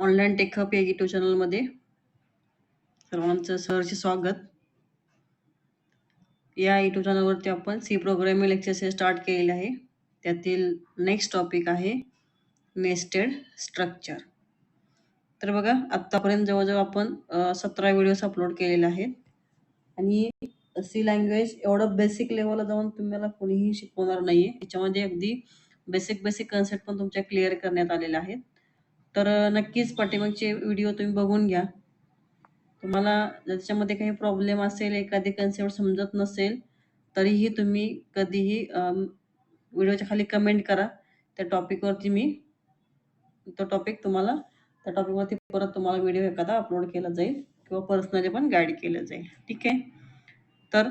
Online tech hub या YouTube चॅनलमध्ये सर्वांचं सहर्ष स्वागत. या यूट्यूब चॅनलवरती आपण सी प्रोग्रामिंग लेक्चर्स स्टार्ट केलेले आहे. त्यातील नेक्स्ट टॉपिक आहे नेस्टेड स्ट्रक्चर. तर बघा, आत्तापर्यंत जवळजवळ आपण 17 व्हिडिओज अपलोड केलेले आहेत आणि सी लँग्वेज एवढं बेसिक लेवलला जाऊन तुम्हाला कोणीही शिकवणार नाहीये. याच्यामध्ये अगदी बेसिक कन्सेप्ट पण तुमच्या क्लिअर करण्यात आलेले आहेत. तर नक्कीच पाठीमागचे व्हिडिओ तुम्ही बघून घ्या. तुम्हाला त्याच्यामध्ये काही प्रॉब्लेम असेल, एखादी कन्सेप्ट समजत नसेल, तरीही तुम्ही कधीही व्हिडिओच्या खाली कमेंट करा. त्या टॉपिकवरती मी तो टॉपिक तुम्हाला त्या टॉपिकवरती परत तुम्हाला व्हिडिओ एखादा अपलोड केला जाईल किंवा पर्सनली पण गाईड केलं जाईल. ठीक आहे. तर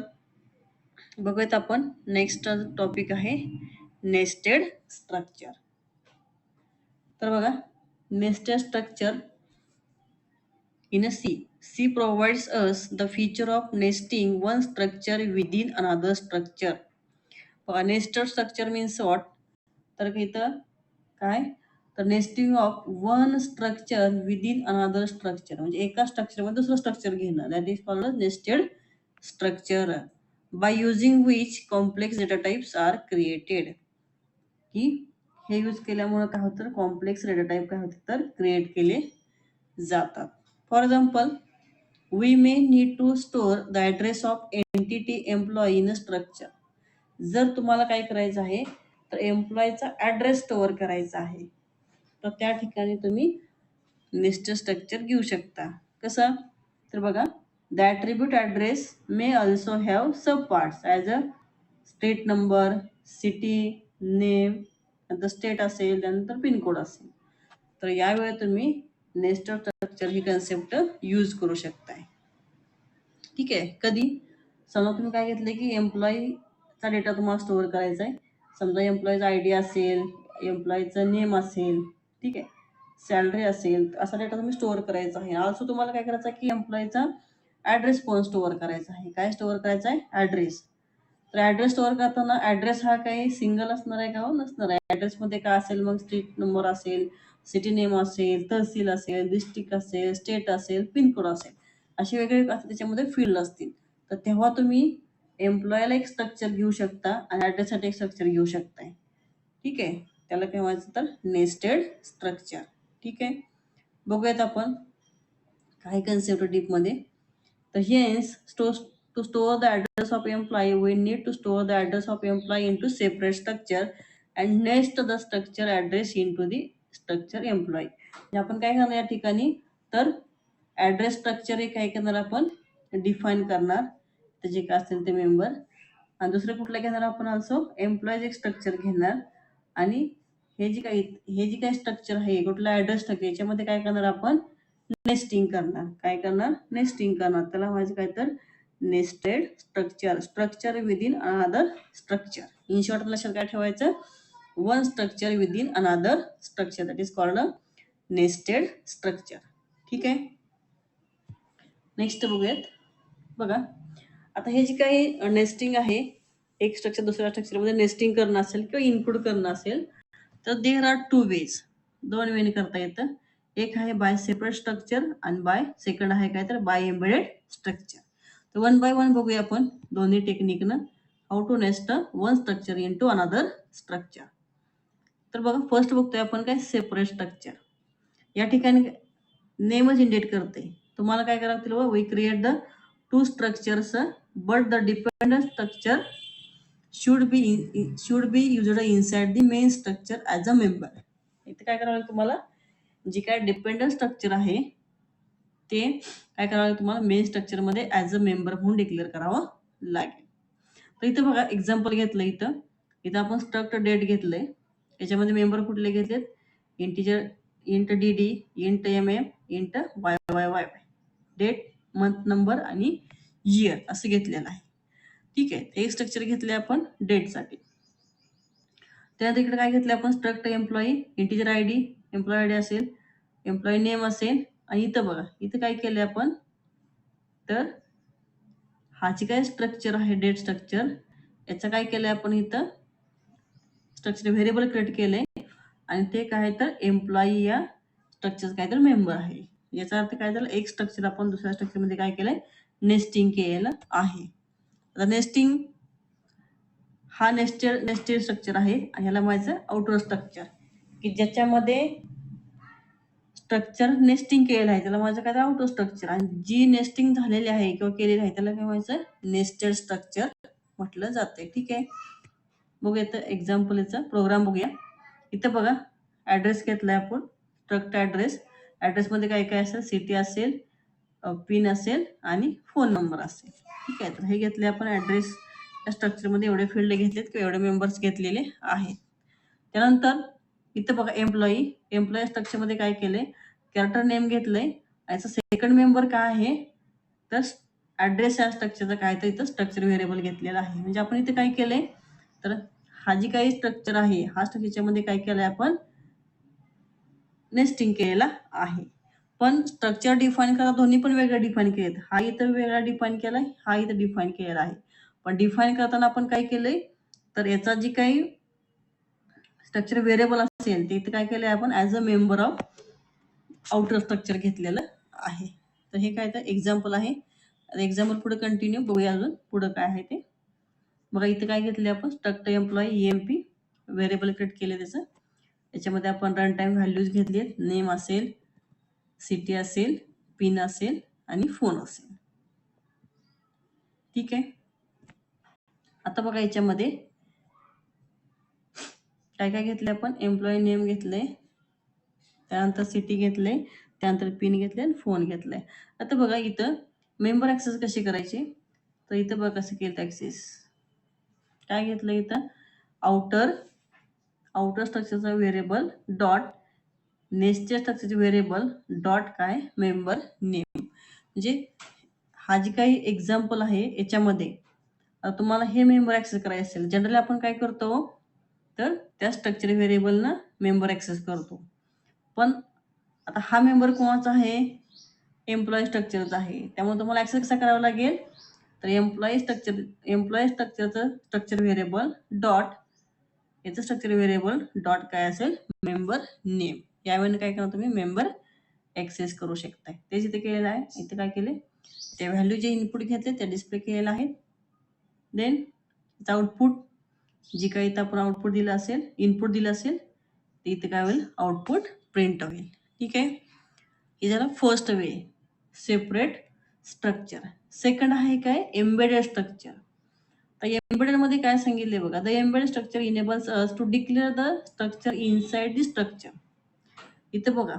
बघूयात आपण नेक्स्ट टॉपिक आहे नेस्टेड स्ट्रक्चर. तर बघा, nested structure in a C. C provides us the feature of nesting one structure within another structure. Nested structure means what? तर इथं काय, तर nesting of one structure within another structure, म्हणजे एका structure मध्ये दुसरं स्ट्रक्चर घेणं, that is called nested structure. By using which complex data types are created. की हे यूज केल्यामुळे काय होतं, कॉम्प्लेक्स डेटा टाइप काय होते तर क्रिएट केले जातात. For example, we may need to store the address of entity employee in a structure. जर तुम्हाला काय करायचं आहे तर एम्प्लॉयचा ऍड्रेस स्टोअर करायचा आहे, तर त्या ठिकाणी तुम्ही नेस्टेड स्ट्रक्चर घेऊ शकता. कसं, तर बघा, the attribute address may also have sub parts as a state number, city name, नंतर स्टेट असेल, त्यानंतर पिनकोड असेल. तर यावेळी तुम्ही नेस्टेड स्ट्रक्चर ही कन्सेप्ट यूज करू शकताय. ठीक आहे. कधी, समजा तुम्ही काय घेतले की एम्प्लॉईचा डेटा तुम्हाला स्टोअर करायचा आहे. समजा एम्प्लॉईचा आयडी असेल, एम्प्लॉईचं नेम असेल, ठीक आहे, सॅलरी असेल, असा डेटा तुम्ही स्टोअर करायचा आहे. ऑल्सो तुम्हाला काय करायचं आहे की एम्प्लॉईचा ॲड्रेस पण स्टोअर करायचा आहे. काय स्टोअर करायचा आहे, ॲड्रेस. तर ॲड्रेस स्टोअर करताना ॲड्रेस हा काही सिंगल असणार आहे का, हो नसणार आहे. ॲड्रेसमध्ये काय असेल, मग स्ट्रीट नंबर असेल, सिटी नेम असेल, तहसील असेल, डिस्ट्रिक्ट असेल, स्टेट असेल, पिनकोड असेल, असे वेगवेगळे त्याच्यामध्ये फील्ड असतील. तर तेव्हा तुम्ही एम्प्लॉयला एक स्ट्रक्चर घेऊ शकता आणि ॲड्रेससाठी एक स्ट्रक्चर घेऊ शकताय. ठीक आहे. त्याला काय म्हणायचं तर नेस्टेड स्ट्रक्चर. ठीक आहे. बघूयात आपण काही कन्सेप्ट डीपमध्ये. तर hence to store the address of employee, we need to store the address of employee into separate structure and nest the structure address into the structure employee. आपण काय करणार या ठिकाणी, तर ॲड्रेस स्ट्रक्चर एक काय करणार आपण डिफाईन करणार, त्याचे काय असतील ते मेंबर, आणि दुसरं कुठलं घेणार आपण ऑल्सो एम्प्लॉईज एक स्ट्रक्चर घेणार. आणि हे जी काही स्ट्रक्चर आहे, कुठला ॲड्रेस स्ट्रक्चर, याच्यामध्ये काय करणार आपण नेस्टिंग करणार. काय करणार, नेस्टिंग करणार. त्याला व्हायचं काय तर nested structure within another structure. In short लक्षात काय ठेवायचं, one structure within another structure, that is called nested structure. ठीक आहे. नेक्स्ट बघूयात. बघा, आता हे जे काही नेस्टिंग आहे, एक स्ट्रक्चर दुसऱ्या स्ट्रक्चरमध्ये नेस्टिंग करणं असेल किंवा इन्क्लूड करणं असेल, तर देर आर टू वेज, दोन वेने करता येतं. एक आहे बाय सेपरेट स्ट्रक्चर आणि बाय सेकंड आहे काय तर बाय एम्बेडेड स्ट्रक्चर. तर वन बाय वन बघूया आपण दोन्ही टेक्निकनं how to nest one structure into another structure. तर बघा, फर्स्ट बघतोय आपण काय सेपरेट स्ट्रक्चर. या ठिकाणी नेमच इंडिकेट करते. तुम्हाला काय करावं लागतील, we create the two structures but the dependent structure should be used inside the main structure as a member. इथे काय करावं लागेल तुम्हाला, जी काय डिपेंडंट स्ट्रक्चर आहे ते काय करावं लागेल तुम्हाला मेन स्ट्रक्चर मध्ये ऍज अ मेंबर म्हणून डिक्लेअर करावं लागेल. तर इथं बघा एक्झाम्पल घेतलं, इथं आपण स्ट्रक्ट डेट घेतलंय. याच्यामध्ये मेंबर कुठले घेतलेत, integer, int dd, int mm, int yy, date, month number आणि इयर असं घेतलेलं आहे. ठीक आहे. एक स्ट्रक्चर घेतले आपण डेटसाठी. त्यानंतर इकडे काय घेतले आपण, struct employee, integer ID, employee ID असेल, एम्प्लॉई नेम असेल, आणि इथं बघा, इथं काय केलंय आपण, तर हा जे काय स्ट्रक्चर आहे डेट स्ट्रक्चर, याचं काय केलंय आपण, इथं स्ट्रक्चर व्हेरिएबल क्रिएट केलंय आणि ते काय तर एम्प्लॉई या स्ट्रक्चर काय तर मेंबर आहे. याचा अर्थ काय झालं, एक स्ट्रक्चर आपण दुसऱ्या स्ट्रक्चरमध्ये काय केलंय, नेस्टिंग केलेलं आहे. आता नेस्टिंग हा नेस्टेड स्ट्रक्चर आहे आणि ह्याला म्हणायचं आउटर स्ट्रक्चर, की ज्याच्यामध्ये स्ट्रक्चर नेस्टिंग केलेलं आहे त्याला म्हणायचं काय तर आउटर स्ट्रक्चर, आणि जी नेस्टिंग झालेली आहे किंवा केलेली आहे त्याला काय म्हणायचं, नेस्टेड स्ट्रक्चर म्हटलं जाते. ठीक आहे, बघूया इथं एक्झाम्पल, याचा प्रोग्राम बघूया. इथं बघा ॲड्रेस घेतलाय आपण, स्ट्रक्ट ॲड्रेसमध्ये काय काय असेल, सिटी असेल, पिन असेल आणि फोन नंबर असेल. ठीक आहे, तर हे घेतले आपण ॲड्रेस या स्ट्रक्चरमध्ये एवढे फील्ड घेतलेत किंवा एवढे मेंबर्स घेतलेले आहेत. त्यानंतर इथं बघा एम्प्लॉई स्ट्रक्चरमध्ये काय केलंय, कॅरेक्टर नेम घेतलंय. याचा सेकंड मेंबर काय आहे तर ॲड्रेस या स्ट्रक्चरचं काय तर इथं स्ट्रक्चर व्हेरिएबल घेतलेला आहे. म्हणजे आपण इथे काय केलंय, तर हा जी काही स्ट्रक्चर आहे हा स्ट्रक्चरमध्ये काय केलंय आपण, नेस्टिंग केलेला आहे. पण स्ट्रक्चर डिफाईन करा, दोन्ही पण वेगळे डिफाईन केलेत. हा इथं वेगळा डिफाईन केलाय, हा इथं डिफाईन केलेला आहे. पण डिफाईन करताना आपण काय केलंय, तर याचा जी काही स्ट्रक्चर व्हेरिएबल असेल ते इथे काय केलंय आपण, as a member of outer structure घेतलेलं आहे. तर हे काय तर एक्झाम्पल आहे. एक्झाम्पल पुढे कंटिन्यू बघूया, अजून पुढे काय आहे ते बघा. इथे काय घेतले आपण, struct employee EMP variable create केले त्याचं. याच्यामध्ये आपण रन टाइम व्हॅल्यूज घेतली, नेम असेल, सिटी असेल, पिन असेल आणि फोन असेल. ठीक आहे, आता बघा याच्यामध्ये काय काय घेतले आपण, एम्प्लॉई नेम घेतले, त्यानंतर सिटी घेतले, त्यानंतर पिन घेतले आणि फोन घेतलाय. आता बघा इथं मेंबर ॲक्सेस कशी करायची, तर इथं बघा कसं केलं ॲक्सेस, काय घेतलं इथं, आउटर स्ट्रक्चरचा व्हेरिएबल डॉट नेस्टेड स्ट्रक्चरचे व्हेरिएबल डॉट काय मेंबर नेम. म्हणजे हा जी काही एक्झाम्पल आहे याच्यामध्ये तुम्हाला हे मेंबर ॲक्सेस करायचं असेल, जनरली आपण काय करतो, तर त्या स्ट्रक्चर व्हेरिएबलनं मेंबर ॲक्सेस करतो. पण आता हा मेंबर कोणाचा आहे, एम्प्लॉई स्ट्रक्चरचा आहे. त्यामुळे तुम्हाला ॲक्सेस कसा करावा लागेल, तर एम्प्लॉई स्ट्रक्चरचं स्ट्रक्चर व्हेरिएबल डॉट याचं स्ट्रक्चर व्हेरिएबल डॉट काय असेल, मेंबर नेम. यावेळी काय करा तुम्ही, मेंबर ॲक्सेस करू शकताय. तेच इथे केलेलं आहे. इथे काय केले, ते व्हॅल्यू जे इनपुट घेतले ते डिस्प्ले केलेलं आहे. देन त्याचं आउटपुट, जी काही इथं आपण आउटपुट दिलं असेल, इनपुट दिलं असेल, ते इथे काय होईल, आउटपुट प्रिंट होईल. ठीक आहे, हे झालं first way, separate structure. Second आहे काय, एम्बेडेड स्ट्रक्चर. तर एम्बेडेड मध्ये काय सांगितले बघा, the embedded structure enables us to declare the structure inside the structure. इथं बघा,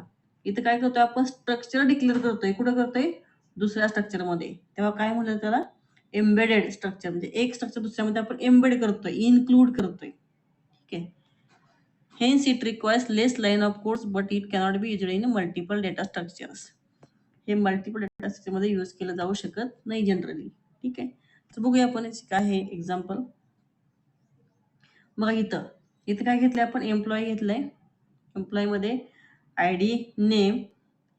इथं काय करतोय आपण, स्ट्रक्चर डिक्लेअर करतोय, कुठं करतोय, दुसऱ्या स्ट्रक्चर मध्ये. तेव्हा काय म्हणलं त्याला, एम्बेडेड स्ट्रक्चर. म्हणजे एक स्ट्रक्चर दुसऱ्यामध्ये आपण एम्बेड करतोय, इन्क्लूड करतोय. ठीक आहे, hence it requires less line of codes but it cannot be used in multiple data structures. हे मल्टिपल डेटा स्ट्रक्चरमध्ये यूज केलं जाऊ शकत नाही जनरली. ठीक आहे, तर बघूया आपण याची काय आहे एक्झाम्पल. बघा इथं काय घेतलंय आपण, एम्प्लॉई घेतलंय. एम्प्लॉईमध्ये ID नेम.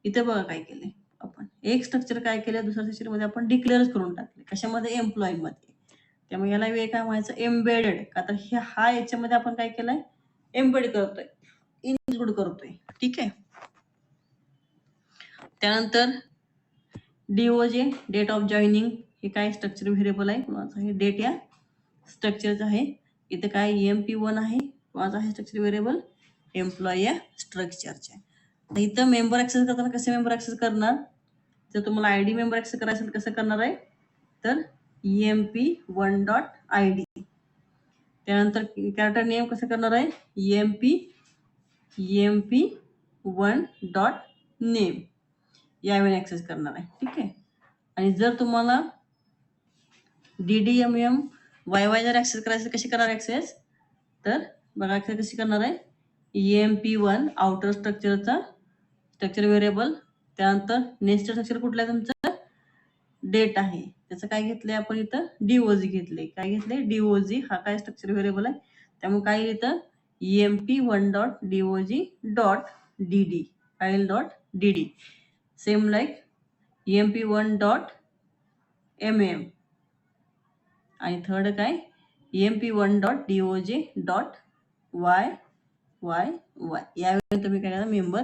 इथे बघा काय केलंय आपण, एक स्ट्रक्चर काय केलं दुसऱ्या स्ट्रक्चरमध्ये आपण डिक्लेअर करून टाकले, कशामध्ये, एम्प्लॉईमध्ये. त्यामुळे याला वेळ काय म्हणायचं, एम्बेडेड. का तर हा याच्यामध्ये आपण काय केलंय, एम्बेड करतोय, इन्क्लूड करतोय. ठीक आहे, त्यानंतर DOJ डेट ऑफ जॉईनिंग, हे काय स्ट्रक्चर व्हेरिएबल आहे कोणाचं आहे, डेट या स्ट्रक्चरचं आहे. इथे काय EMP1 आहे, कोणाचं आहे स्ट्रक्चर व्हेरिएबल, एम्प्लॉई या स्ट्रक्चरचे. इथं मेंबर ॲक्सेस करताना कसे मेंबर ॲक्सेस करणार, जर तुम्हाला ID मेंबर ॲक्सेस करायचं असेल कसं करणार आहे, तर EMP1 डॉट ID. त्यानंतर कॅरेक्टर नेम कसं करणार आहे, EMP1 डॉट नेम, यावेळी ॲक्सेस करणार आहे. ठीक आहे, आणि जर तुम्हाला DDMM YY जर ॲक्सेस करायचं, कशी करणार ॲक्सेस, तर बघा ॲक्सेस कशी करणार आहे, EMP1 आउटर स्ट्रक्चरचा स्ट्रक्चर व्हेरिएबल, त्यानंतर नेक्स्ट स्ट्रक्चर कुठलं आहे तुमचं, डेट आहे, त्याचं काय घेतलंय आपण इथं, DOG घेतले. काय घेतले, DOG हा काय स्ट्रक्चर व्हेरिएबल आहे. त्यामुळे काय इथं EMP1 dot DOG dot DD, file dot DD, same like EMP1 dot MM. आणि थर्ड काय, EMP1 dot DOJ dot YYY. यावेळी तुम्ही काय करा, मेंबर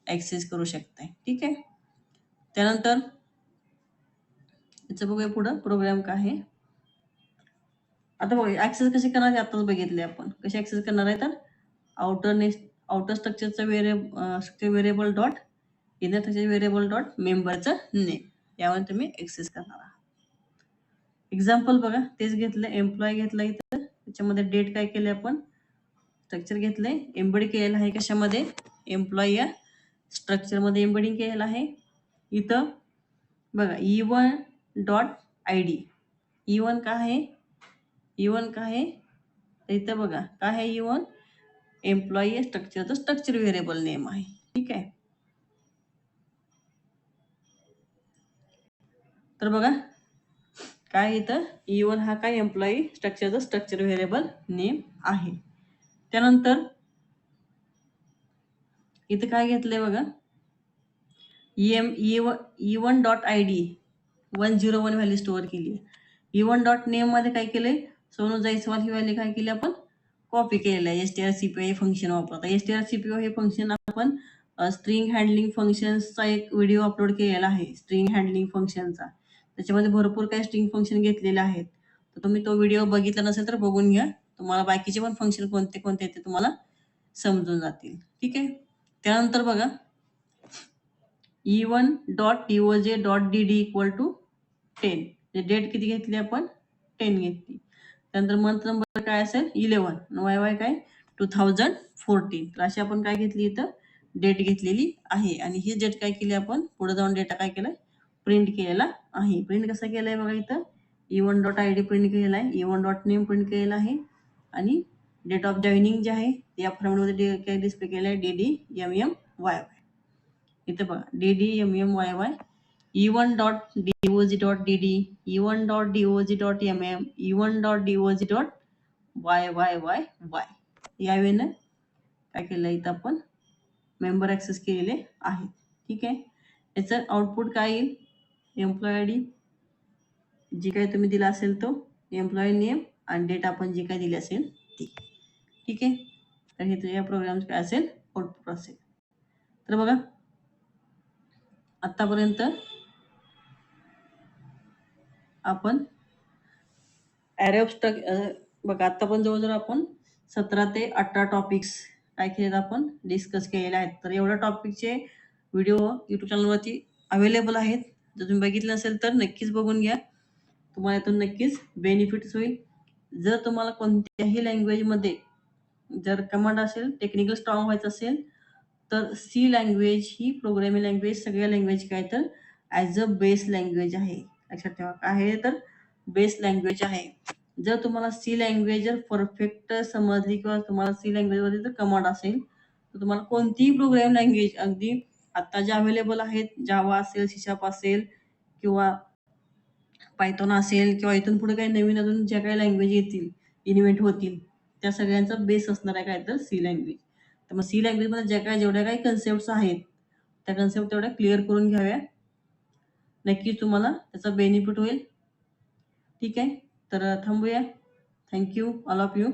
ॲक्सेस करू शकताय. ठीक आहे. त्यानंतर याचं बघूया पुढं प्रोग्राम काय आहे. आता बघूया ॲक्सेस कसे करणार आहे आताच बघितले आपण. कसे ॲक्सेस करणार आहे तर आउटर स्ट्रक्चरचं variable dot inner structure variable dot मेंबरचं नेम यावर तुम्ही ॲक्सेस करणार आहात. एक्झाम्पल बघा तेच घेतलं एम्प्लॉय घेतला इथं त्याच्यामध्ये डेट काय केले आपण स्ट्रक्चर घेतलंय एम्बेड केलेलं आहे कशामध्ये एम्प्लॉय या स्ट्रक्चरमध्ये एम्बेडिंग केलेलं आहे. इथं बघा E1 dot I D E1 काय आहे E1 काय आहे तर इथं बघा काय आहे E1 एम्प्लॉई स्ट्रक्चरचं स्ट्रक्चर व्हेरिएबल नेम आहे. ठीक आहे. तर बघा काय इथं E1 हा काय एम्प्लॉई स्ट्रक्चरचं स्ट्रक्चर व्हेरिएबल नेम आहे. त्यानंतर इथं काय घेतलंय बघा E1 dot I D 101 value store केली आहे. E1 डॉट नेम मध्ये काय केलंय सोनू जायसवाल ही व्हॅल्यू काय केली आपण कॉपी केलेलं आहे. strcpy हे फंक्शन वापरता. strcpy हे फंक्शन आपण स्ट्रिंग हँडलिंग फंक्शन्सचा एक व्हिडिओ अपलोड केलेला आहे स्ट्रिंग हँडलिंग फंक्शनचा. त्याच्यामध्ये भरपूर काही स्ट्रिंग फंक्शन घेतलेले आहेत. तर तुम्ही तो व्हिडिओ बघितला नसेल तर बघून घ्या. तुम्हाला बाकीचे पण फंक्शन कोणते कोणते ते तुम्हाला समजून जातील. ठीक आहे. त्यानंतर बघा E1 dot DOJ dot DD equal to 10 date किती घेतली आपण 10 घेतली. त्यानंतर मंथ नंबर काय असेल 11 वाय काय 2014. तर अशी आपण काय घेतली इथं डेट घेतलेली आहे आणि ही डेट काय केली आपण पुढे जाऊन डेटा काय केलाय प्रिंट केलेला आहे. प्रिंट कसा केलाय बघा इथं E1 dot I D print केलेला आहे E1 डॉट नेम प्रिंट केलेला आहे आणि डेट ऑफ जॉईनिंग जे आहे या फॉर्मॅटमध्ये काय डिस्प्ले केलं आहे DDMMYY. इथं बघा DDMMYY E1 dot DOG dot DD E1 dot DOG dot MM E1 dot DOG dot YYYY या वेळेनं काय केलं इथं आपण मेंबर ॲक्सेस केलेले आहेत. ठीक आहे. याचं आउटपुट काय येईल एम्प्लॉय आय डी जी काही तुम्ही दिला असेल तो एम्प्लॉय नेम आणि डेट आपण जी काही दिली असेल ती. ठीक आहे. तर हे तुझ्या प्रोग्राम काय असेल आउटपुट असेल. तर बघा आतापर्यंत आपण ॲरे ऑफ बघा आता पण जवळजवळ आपण 17 ते 18 टॉपिक्स काय केलेत आपण डिस्कस केलेले आहेत. तर एवढ्या टॉपिकचे व्हिडिओ यूट्यूब चॅनलवरती अवेलेबल आहेत. जर तुम्ही बघितलं असेल तर नक्कीच बघून घ्या. तुम्हाला यातून नक्कीच बेनिफिट्स होईल. जर तुम्हाला कोणत्याही लँग्वेजमध्ये जर कमांड असेल टेक्निकल स्ट्रॉंग व्हायचं असेल तर सी लँग्वेज ही प्रोग्रामिंग लँग्वेज सगळ्या लँग्वेज काय तर ॲज अ बेस लँग्वेज आहे. लक्षात ठेवा काय आहे तर बेस लँग्वेज आहे. जर तुम्हाला सी लँग्वेज जर परफेक्ट समजली किंवा तुम्हाला सी लँग्वेजमध्ये जर कमांड असेल तर तुम्हाला कोणतीही प्रोग्राम लँग्वेज अगदी आता ज्या अवेलेबल आहेत जावा असेल C# असेल किंवा पायथॉन असेल किंवा इथून पुढे काही नवीन अजून ज्या काही लँग्वेज येतील इन्व्हेंट होतील त्या सगळ्यांचा बेस असणार आहे काय तर सी लँग्वेज. तर मग सी लँग्वेजमध्ये जेवढ्या काही कन्सेप्ट्स आहेत त्या कन्सेप्ट तेवढ्या क्लिअर करून घ्याव्या. नक्कीच तुम्हाला त्याचा बेनिफिट होईल. ठीक आहे. तर थांबूया. Thank you all of you.